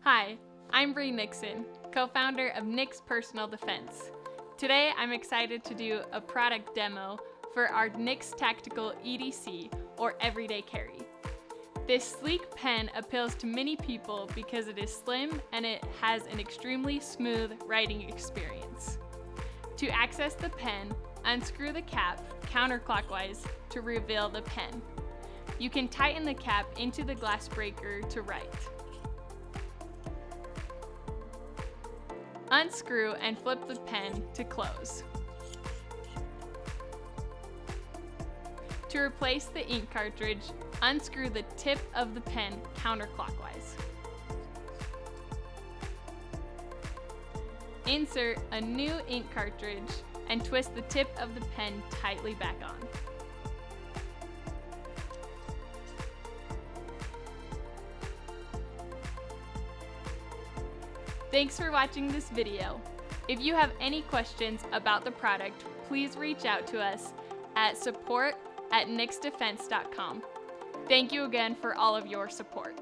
Hi, I'm Bree Nixon, co-founder of Nix Personal Defense. Today I'm excited to do a product demo for our Nix Tactical EDC, or Everyday Carry. This sleek pen appeals to many people because it is slim and it has an extremely smooth writing experience. To access the pen, unscrew the cap counterclockwise to reveal the pen. You can tighten the cap into the glass breaker to write. Unscrew and flip the pen to close. To replace the ink cartridge, unscrew the tip of the pen counterclockwise. Insert a new ink cartridge and twist the tip of the pen tightly back on. Thanks for watching this video. If you have any questions about the product, please reach out to us at support@nixdefense.com. Thank you again for all of your support.